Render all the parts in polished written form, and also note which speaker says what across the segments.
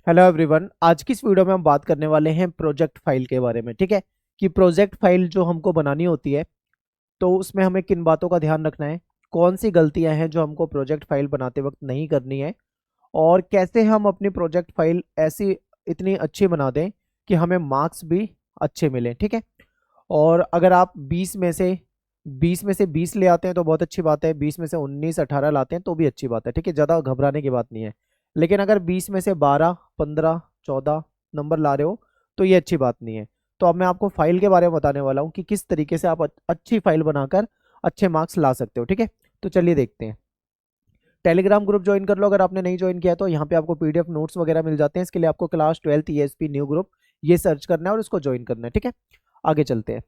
Speaker 1: Hello everyone. आज की इस वीडियो में हम बात करने वाले हैं प्रोजेक्ट फाइल के बारे में। ठीक है कि प्रोजेक्ट फाइल जो हमको बनानी होती है तो उसमें हमें किन बातों का ध्यान रखना है, कौन सी गलतियां हैं जो हमको प्रोजेक्ट फाइल बनाते वक्त नहीं करनी है, और कैसे हम अपनी प्रोजेक्ट फाइल ऐसी इतनी अच्छी बना दें कि हमें मार्क्स भी अच्छे मिलें। ठीक है। और अगर आप 20 में से 20 ले आते हैं तो बहुत अच्छी बात है, 20 में से 19 18 लाते हैं तो भी अच्छी बात है। ठीक है, ज़्यादा घबराने की बात नहीं है। लेकिन अगर 20 में से 12 15 14 नंबर ला रहे हो तो ये अच्छी बात नहीं है। तो अब मैं आपको फाइल के बारे में बताने वाला हूँ कि किस तरीके से आप अच्छी फाइल बनाकर अच्छे मार्क्स ला सकते हो। ठीक है, तो चलिए देखते हैं। टेलीग्राम ग्रुप ज्वाइन कर लो अगर आपने नहीं ज्वाइन किया तो। यहाँ पे आपको पीडीएफ नोट्स वगैरह मिल जाते हैं। इसके लिए आपको class 12th ESP new group ये सर्च करना है और इसको ज्वाइन करना है। ठीक है, आगे चलते हैं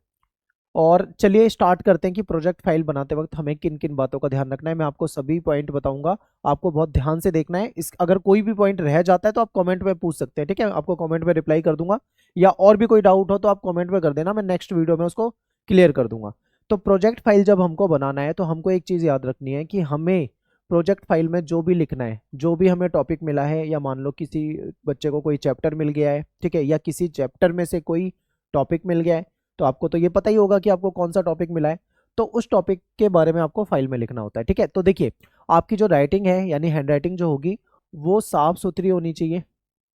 Speaker 1: और चलिए स्टार्ट करते हैं कि प्रोजेक्ट फाइल बनाते वक्त हमें किन किन बातों का ध्यान रखना है। मैं आपको सभी पॉइंट बताऊंगा, आपको बहुत ध्यान से देखना है। इस अगर कोई भी पॉइंट रह जाता है तो आप कमेंट में पूछ सकते हैं। ठीक है, आपको कमेंट में रिप्लाई कर दूंगा, या और भी कोई डाउट हो तो आप कमेंट में कर देना, मैं नेक्स्ट वीडियो में उसको क्लियर कर दूंगा। तो प्रोजेक्ट फाइल जब हमको बनाना है तो हमको एक चीज़ याद रखनी है कि हमें प्रोजेक्ट फाइल में जो भी लिखना है, जो भी हमें टॉपिक मिला है, या मान लो किसी बच्चे को कोई चैप्टर मिल गया है, ठीक है, या किसी चैप्टर में से कोई टॉपिक मिल गया है, तो आपको तो ये पता ही होगा कि आपको कौन सा टॉपिक मिला है। तो उस टॉपिक के बारे में आपको फाइल में लिखना होता है। ठीक है, तो देखिए आपकी जो राइटिंग है यानी हैंड राइटिंग जो होगी वो साफ सुथरी होनी चाहिए।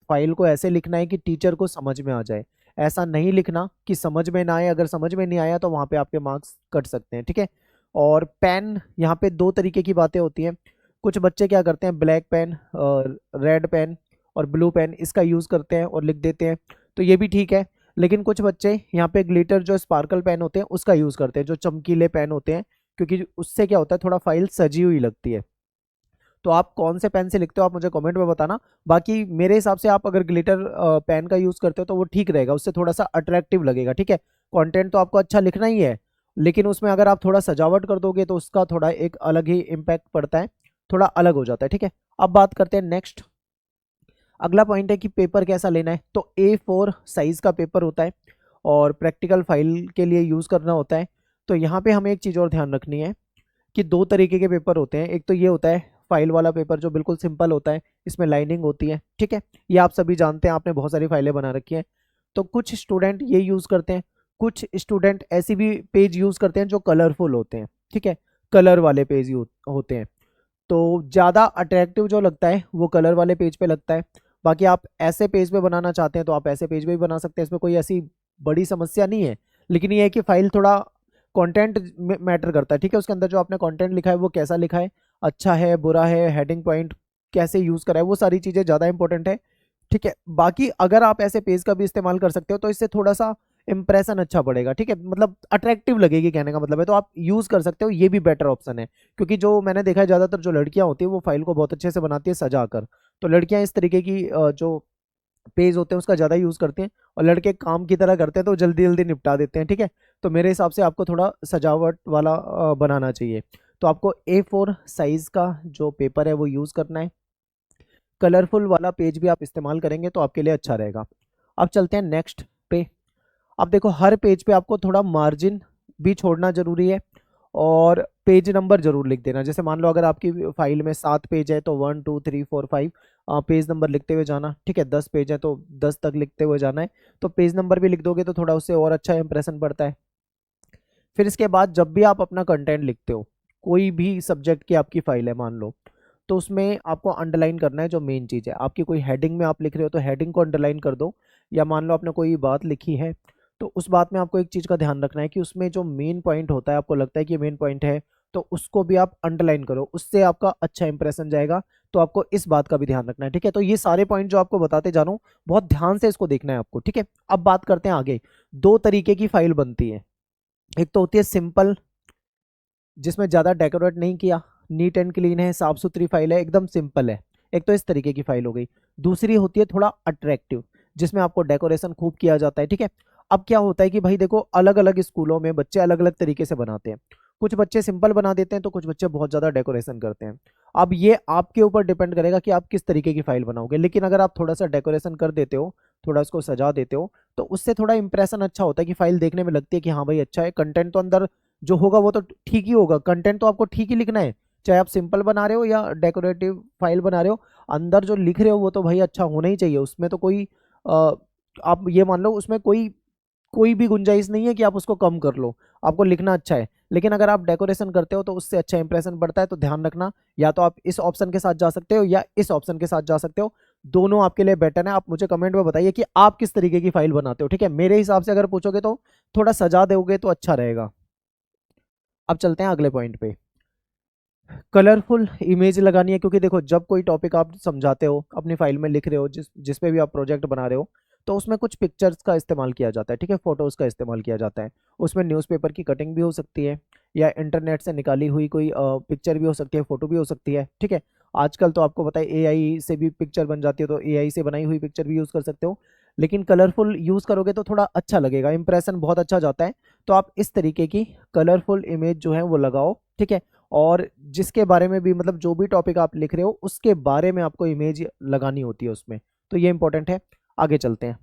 Speaker 1: फाइल को ऐसे लिखना है कि टीचर को समझ में आ जाए। ऐसा नहीं लिखना कि समझ में ना आए, अगर समझ में नहीं आया तो वहाँ पे आपके मार्क्स कट सकते हैं। ठीक है, और पेन, यहाँ पे दो तरीके की बातें होती हैं। कुछ बच्चे क्या करते हैं, ब्लैक पेन, रेड पेन और ब्लू पेन इसका यूज़ करते हैं और लिख देते हैं, तो ये भी ठीक है। लेकिन कुछ बच्चे यहाँ पे ग्लिटर जो स्पार्कल पेन होते हैं उसका यूज़ करते हैं, जो चमकीले पेन होते हैं, क्योंकि उससे क्या होता है थोड़ा फाइल सजी हुई लगती है। तो आप कौन से पेन से लिखते हो आप मुझे कमेंट में बताना। बाकी मेरे हिसाब से आप अगर ग्लिटर पेन का यूज़ करते हो तो वो ठीक रहेगा, उससे थोड़ा सा अट्रैक्टिव लगेगा। ठीक है, कंटेंट तो आपको अच्छा लिखना ही है, लेकिन उसमें अगर आप थोड़ा सजावट कर दोगे तो उसका थोड़ा एक अलग ही इम्पैक्ट पड़ता है, थोड़ा अलग हो जाता है। ठीक है, अब बात करते हैं नेक्स्ट। अगला पॉइंट है कि पेपर कैसा लेना है। तो A4 साइज़ का पेपर होता है और प्रैक्टिकल फाइल के लिए यूज़ करना होता है। तो यहाँ पे हमें एक चीज़ और ध्यान रखनी है कि दो तरीके के पेपर होते हैं। एक तो ये होता है फाइल वाला पेपर जो बिल्कुल सिंपल होता है, इसमें लाइनिंग होती है। ठीक है, ये आप सभी जानते हैं, आपने बहुत सारी फाइलें बना रखी हैं। तो कुछ स्टूडेंट ये यूज़ करते हैं, कुछ स्टूडेंट ऐसी भी पेज यूज़ करते हैं जो कलरफुल होते हैं। ठीक है, कलर वाले पेज होते हैं। तो ज़्यादा अट्रैक्टिव जो लगता है वो कलर वाले पेज पे लगता है। बाकी आप ऐसे पेज पे बनाना चाहते हैं तो आप ऐसे पेज पे भी बना सकते हैं, इसमें कोई ऐसी बड़ी समस्या नहीं है। लेकिन ये है कि फाइल थोड़ा कंटेंट मैटर करता है। ठीक है, उसके अंदर जो आपने कंटेंट लिखा है वो कैसा लिखा है, अच्छा है बुरा है, हेडिंग पॉइंट कैसे यूज़ करा है, वो सारी चीज़ें ज़्यादा इंपॉर्टेंट है। ठीक है, बाकी अगर आप ऐसे पेज का भी इस्तेमाल कर सकते हो तो इससे थोड़ा सा इंप्रेशन अच्छा पड़ेगा। ठीक है, मतलब अट्रैक्टिव लगेगी कहने का मतलब है, तो आप यूज़ कर सकते हो, ये भी बेटर ऑप्शन है। क्योंकि जो मैंने देखा है ज़्यादातर जो लड़कियां होती है वो फाइल को बहुत अच्छे से बनाती है सजा कर। तो लड़कियां इस तरीके की जो पेज होते हैं उसका ज़्यादा यूज़ करते हैं, और लड़के काम की तरह करते हैं तो जल्दी जल्दी निपटा देते हैं। ठीक है, तो मेरे हिसाब से आपको थोड़ा सजावट वाला बनाना चाहिए। तो आपको A4 साइज़ का जो पेपर है वो यूज़ करना है। कलरफुल वाला पेज भी आप इस्तेमाल करेंगे तो आपके लिए अच्छा रहेगा। अब चलते हैं नेक्स्ट पे। अब देखो हर पेज पे आपको थोड़ा मार्जिन भी छोड़ना जरूरी है, और पेज नंबर जरूर लिख देना। जैसे मान लो अगर आपकी फाइल में 7 पेज है तो 1 2 3 4 5 पेज नंबर लिखते हुए जाना। ठीक है, 10 पेज है तो 10 तक लिखते हुए जाना है। तो पेज नंबर भी लिख दोगे तो थोड़ा उससे और अच्छा इंप्रेशन पड़ता है। फिर इसके बाद जब भी आप अपना कंटेंट लिखते हो, कोई भी सब्जेक्ट की आपकी फाइल है मान लो, तो उसमें आपको अंडरलाइन करना है जो मेन चीज़ है। आपकी कोई हेडिंग में आप लिख रहे हो तो हेडिंग को अंडरलाइन कर दो, या मान लो आपने कोई बात लिखी है तो उस बात में आपको एक चीज़ का ध्यान रखना है कि उसमें जो मेन पॉइंट होता है, आपको लगता है कि ये मेन पॉइंट है, तो उसको भी आप अंडरलाइन करो, उससे आपका अच्छा इंप्रेशन जाएगा। तो आपको इस बात का भी ध्यान रखना है। ठीक है, तो ये सारे पॉइंट जो आपको बताते जा रहा हूँ बहुत ध्यान से इसको देखना है आपको। ठीक है, अब बात करते हैं आगे। दो तरीके की फाइल बनती है, एक तो होती है सिंपल, जिसमें ज़्यादा डेकोरेट नहीं किया, नीट एंड क्लीन है, साफ सुथरी फाइल है, एकदम सिंपल है। एक तो इस तरीके की फाइल हो गई। दूसरी होती है थोड़ा अट्रैक्टिव, जिसमें आपको डेकोरेशन खूब किया जाता है। ठीक है, अब क्या होता है कि भाई देखो अलग अलग स्कूलों में बच्चे अलग अलग तरीके से बनाते हैं। कुछ बच्चे सिंपल बना देते हैं तो कुछ बच्चे बहुत ज़्यादा डेकोरेशन करते हैं। अब ये आपके ऊपर डिपेंड करेगा कि आप किस तरीके की फाइल बनाओगे। लेकिन अगर आप थोड़ा सा डेकोरेशन कर देते हो, थोड़ा उसको सजा देते हो, तो उससे थोड़ा इंप्रेशन अच्छा होता है कि फाइल देखने में लगती है कि हाँ भाई अच्छा है। कंटेंट तो अंदर जो होगा वो तो ठीक ही होगा, कंटेंट तो आपको ठीक ही लिखना है, चाहे आप सिंपल बना रहे हो या डेकोरेटिव फाइल बना रहे हो, अंदर जो लिख रहे हो वो तो भाई अच्छा होना ही चाहिए। उसमें तो कोई आप ये मान लो उसमें कोई कोई भी गुंजाइश नहीं है कि आप उसको कम कर लो, आपको लिखना अच्छा है। लेकिन अगर आप डेकोरेशन करते हो तो उससे अच्छा इंप्रेशन बढ़ता है, तो ध्यान रखना, या तो आप इस ऑप्शन के साथ जा सकते हो या इस ऑप्शन के साथ जा सकते हो, दोनों आपके लिए बेटर है। आप मुझे कमेंट में बताइए कि आप किस तरीके की फाइल बनाते हो, ठीक है। मेरे हिसाब से अगर पूछोगे तो थोड़ा सजा दोगे तो अच्छा रहेगा। अब चलते हैं अगले पॉइंट पे। कलरफुल इमेज लगानी है, क्योंकि देखो जब कोई टॉपिक आप समझाते हो, अपनी फाइल में लिख रहे हो, जिस पे भी आप प्रोजेक्ट बना रहे हो, तो उसमें कुछ पिक्चर्स का इस्तेमाल किया जाता है, ठीक है, फोटोज का इस्तेमाल किया जाता है। उसमें न्यूज़पेपर की कटिंग भी हो सकती है, या इंटरनेट से निकाली हुई कोई पिक्चर भी हो सकती है, फोटो भी हो सकती है, ठीक है। आजकल तो आपको पता है एआई से भी पिक्चर बन जाती है, तो एआई से बनाई हुई पिक्चर भी यूज़ कर सकते हो। लेकिन कलरफुल यूज़ करोगे तो थोड़ा अच्छा लगेगा, इंप्रेशन बहुत अच्छा जाता है। तो आप इस तरीके की कलरफुल इमेज जो है वो लगाओ, ठीक है। और जिसके बारे में भी, मतलब जो भी टॉपिक आप लिख रहे हो उसके बारे में आपको इमेज लगानी होती है उसमें, तो ये इंपॉर्टेंट है। आगे चलते हैं।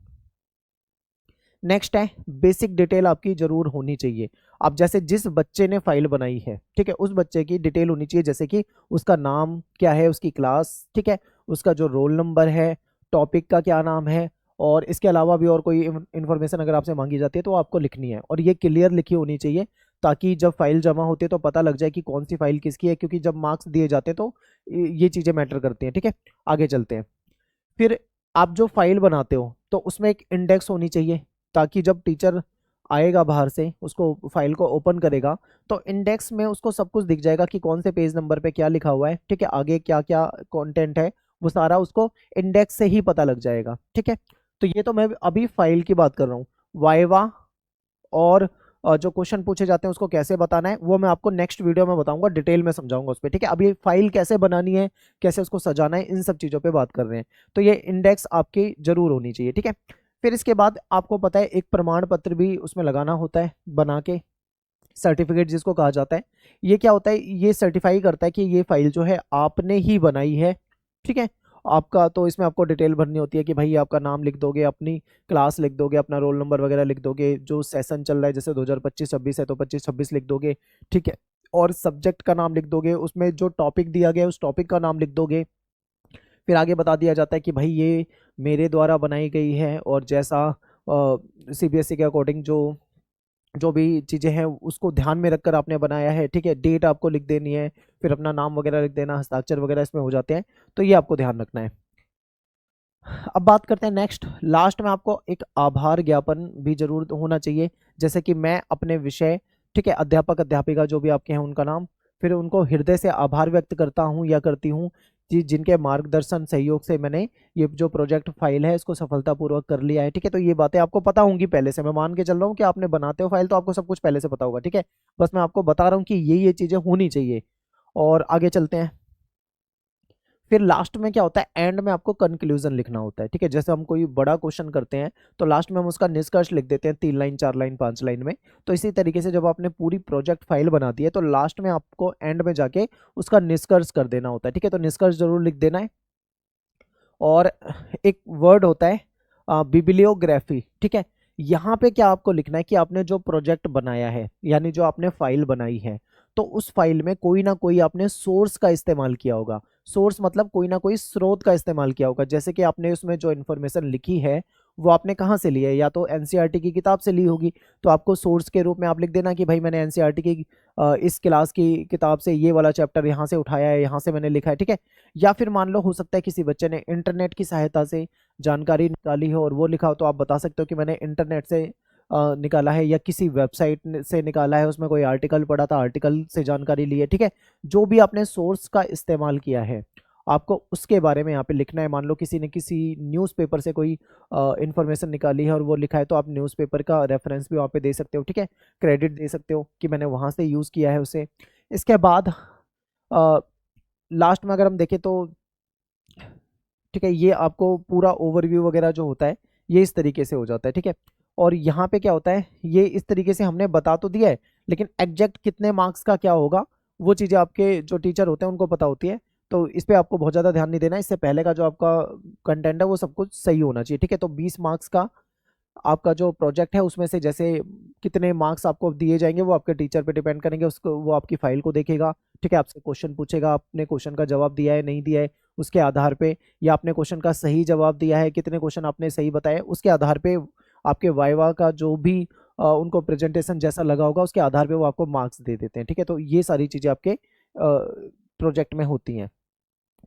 Speaker 1: नेक्स्ट है, बेसिक डिटेल आपकी जरूर होनी चाहिए। अब जैसे जिस बच्चे ने फाइल बनाई है, ठीक है, उस बच्चे की डिटेल होनी चाहिए, जैसे कि उसका नाम क्या है, उसकी क्लास, ठीक है, उसका जो रोल नंबर है, टॉपिक का क्या नाम है, और इसके अलावा भी और कोई इन्फॉर्मेशन अगर आपसे मांगी जाती है तो आपको लिखनी है, और ये क्लियर लिखी होनी चाहिए, ताकि जब फाइल जमा होती है तो पता लग जाए कि कौन सी फाइल किसकी है, क्योंकि जब मार्क्स दिए जाते हैं तो ये चीज़ें मैटर करती हैं, ठीक है। आगे चलते हैं। फिर आप जो फाइल बनाते हो तो उसमें एक इंडेक्स होनी चाहिए, ताकि जब टीचर आएगा बाहर से, उसको फाइल को ओपन करेगा, तो इंडेक्स में उसको सब कुछ दिख जाएगा कि कौन से पेज नंबर पे क्या लिखा हुआ है, ठीक है, आगे क्या क्या कंटेंट है, वो सारा उसको इंडेक्स से ही पता लग जाएगा, ठीक है। तो ये तो मैं अभी फाइल की बात कर रहा हूँ। वाइवा और जो क्वेश्चन पूछे जाते हैं उसको कैसे बताना है, वो मैं आपको नेक्स्ट वीडियो में बताऊंगा, डिटेल में समझाऊंगा उस पर, ठीक है। अभी फाइल कैसे बनानी है, कैसे उसको सजाना है, इन सब चीज़ों पे बात कर रहे हैं। तो ये इंडेक्स आपकी जरूर होनी चाहिए, ठीक है। फिर इसके बाद आपको पता है एक प्रमाण पत्र भी उसमें लगाना होता है बना के, सर्टिफिकेट जिसको कहा जाता है। ये क्या होता है, ये सर्टिफाई करता है कि ये फाइल जो है आपने ही बनाई है, ठीक है। आपका तो इसमें आपको डिटेल भरनी होती है कि भाई आपका नाम लिख दोगे, अपनी क्लास लिख दोगे, अपना रोल नंबर वगैरह लिख दोगे, जो सेशन चल रहा है जैसे 2025-26 है तो 25-26 लिख दोगे, ठीक है। और सब्जेक्ट का नाम लिख दोगे, उसमें जो टॉपिक दिया गया है उस टॉपिक का नाम लिख दोगे। फिर आगे बता दिया जाता है कि भाई ये मेरे द्वारा बनाई गई है, और जैसा सीबीएसई के अकॉर्डिंग जो जो भी चीज़ें हैं उसको ध्यान में रखकर आपने बनाया है, ठीक है। डेट आपको लिख देनी है, फिर अपना नाम वगैरह लिख देना, हस्ताक्षर वगैरह इसमें हो जाते हैं, तो ये आपको ध्यान रखना है। अब बात करते हैं नेक्स्ट, लास्ट में आपको एक आभार ज्ञापन भी जरूर होना चाहिए, जैसे कि मैं अपने विषय, ठीक है, अध्यापक अध्यापिका जो भी आपके हैं उनका नाम, फिर उनको हृदय से आभार व्यक्त करता हूं या करती हूं कि जिनके मार्गदर्शन सहयोग से मैंने ये जो प्रोजेक्ट फाइल है इसको सफलतापूर्वक कर लिया है, ठीक है। तो ये बातें आपको पता होंगी पहले से, मैं मान के चल रहा हूँ कि आपने बनाते हो फाइल तो आपको सब कुछ पहले से पता होगा, ठीक है। बस मैं आपको बता रहा हूँ कि ये चीज़ें होनी चाहिए। और आगे चलते हैं। फिर लास्ट में क्या होता है, एंड में आपको कंक्लूजन लिखना होता है, ठीक है। जैसे हम कोई बड़ा क्वेश्चन करते हैं तो लास्ट में हम उसका निष्कर्ष लिख देते हैं 3 लाइन 4 लाइन 5 लाइन में। तो इसी तरीके से जब आपने पूरी प्रोजेक्ट फाइल बना दी है तो लास्ट में आपको एंड में जाके उसका निष्कर्ष कर देना होता है, ठीक है। तो निष्कर्ष जरूर लिख देना है। और एक वर्ड होता है बिब्लियोग्राफी, ठीक है। यहाँ पे क्या आपको लिखना है कि आपने जो प्रोजेक्ट बनाया है, यानी जो आपने फाइल बनाई है, तो उस फाइल में कोई ना कोई आपने सोर्स का इस्तेमाल किया होगा। सोर्स मतलब कोई ना कोई स्रोत का इस्तेमाल किया होगा, जैसे कि आपने उसमें जो इन्फॉर्मेशन लिखी है वो आपने कहाँ से ली है, या तो एनसीईआरटी की किताब से ली होगी, तो आपको सोर्स के रूप में आप लिख देना कि भाई मैंने एनसीईआरटी की इस क्लास की किताब से ये वाला चैप्टर यहाँ से उठाया है, यहाँ से मैंने लिखा है, ठीक है। या फिर मान लो हो सकता है किसी बच्चे ने इंटरनेट की सहायता से जानकारी निकाली हो और वो लिखा हो, तो आप बता सकते हो कि मैंने इंटरनेट से निकाला है, या किसी वेबसाइट से निकाला है, उसमें कोई आर्टिकल पढ़ा था, आर्टिकल से जानकारी ली है, ठीक है। जो भी आपने सोर्स का इस्तेमाल किया है आपको उसके बारे में यहाँ पे लिखना है। मान लो किसी ने किसी न्यूज़पेपर से कोई इंफॉर्मेशन निकाली है और वो लिखा है, तो आप न्यूज़पेपर का रेफरेंस भी वहाँ पे दे सकते हो, ठीक है, क्रेडिट दे सकते हो कि मैंने वहाँ से यूज़ किया है उसे। इसके बाद लास्ट में अगर हम देखें तो, ठीक है, ये आपको पूरा ओवरव्यू वगैरह जो होता है ये इस तरीके से हो जाता है, ठीक है। और यहाँ पे क्या होता है, ये इस तरीके से हमने बता तो दिया है, लेकिन एग्जैक्ट कितने मार्क्स का क्या होगा वो चीज़ें आपके जो टीचर होते हैं उनको पता होती है, तो इस पे आपको बहुत ज़्यादा ध्यान नहीं देना है। इससे पहले का जो आपका कंटेंट है वो सब कुछ सही होना चाहिए, ठीक है। तो 20 मार्क्स का आपका जो प्रोजेक्ट है उसमें से जैसे कितने मार्क्स आपको दिए जाएंगे वो आपके टीचर पे डिपेंड करेंगे, उसको वो आपकी फाइल को देखेगा, ठीक है, आपसे क्वेश्चन पूछेगा, आपने क्वेश्चन का जवाब दिया है नहीं दिया है उसके आधार पे, या आपने क्वेश्चन का सही जवाब दिया है, कितने क्वेश्चन आपने सही बताए उसके आधार पे आपके वाइवा का जो भी उनको प्रेजेंटेशन जैसा लगा होगा उसके आधार पे वो आपको मार्क्स दे देते हैं, ठीक है। तो ये सारी चीज़ें आपके प्रोजेक्ट में होती हैं।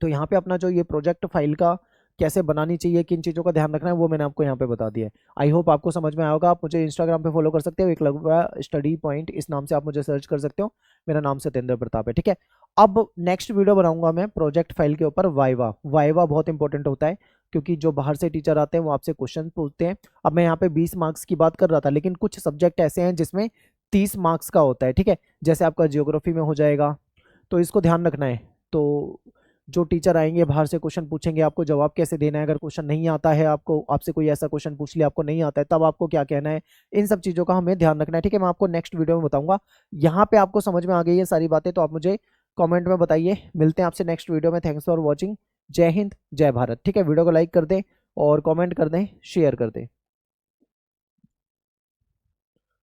Speaker 1: तो यहाँ पे अपना जो ये प्रोजेक्ट फाइल का कैसे बनानी चाहिए, किन चीज़ों का ध्यान रखना है, वो मैंने आपको यहाँ पे बता दिया है। आई होप आपको समझ में आया होगा। आप मुझे इंस्टाग्राम पे फॉलो कर सकते हो, एकलव्य स्टडी पॉइंट इस नाम से आप मुझे सर्च कर सकते हो। मेरा नाम सत्येंद्र प्रताप है, ठीक है। अब नेक्स्ट वीडियो बनाऊंगा मैं प्रोजेक्ट फाइल के ऊपर वाइवा। वाइवा बहुत इंपॉर्टेंट होता है क्योंकि जो बाहर से टीचर आते हैं वो आपसे क्वेश्चन पूछते हैं। अब मैं यहाँ पे 20 मार्क्स की बात कर रहा था, लेकिन कुछ सब्जेक्ट ऐसे हैं जिसमें 30 मार्क्स का होता है, ठीक है। जैसे आपका जियोग्राफी में हो जाएगा, तो इसको ध्यान रखना है। तो जो टीचर आएंगे बाहर से क्वेश्चन पूछेंगे, आपको जवाब कैसे देना है। अगर क्वेश्चन नहीं आता है आपको, आपसे कोई ऐसा क्वेश्चन पूछ लिया आपको नहीं आता है, तब आपको क्या कहना है, इन सब चीज़ों का हमें ध्यान रखना है, ठीक है। मैं आपको नेक्स्ट वीडियो में बताऊंगा। यहाँ पे आपको समझ में आ गई है सारी बातें, तो आप मुझे कमेंट में बताइए। मिलते हैं आपसे नेक्स्ट वीडियो में। Thanks for watching. जय हिंद, जय भारत, ठीक है। वीडियो को लाइक कर दें और कमेंट कर दें, शेयर कर दें।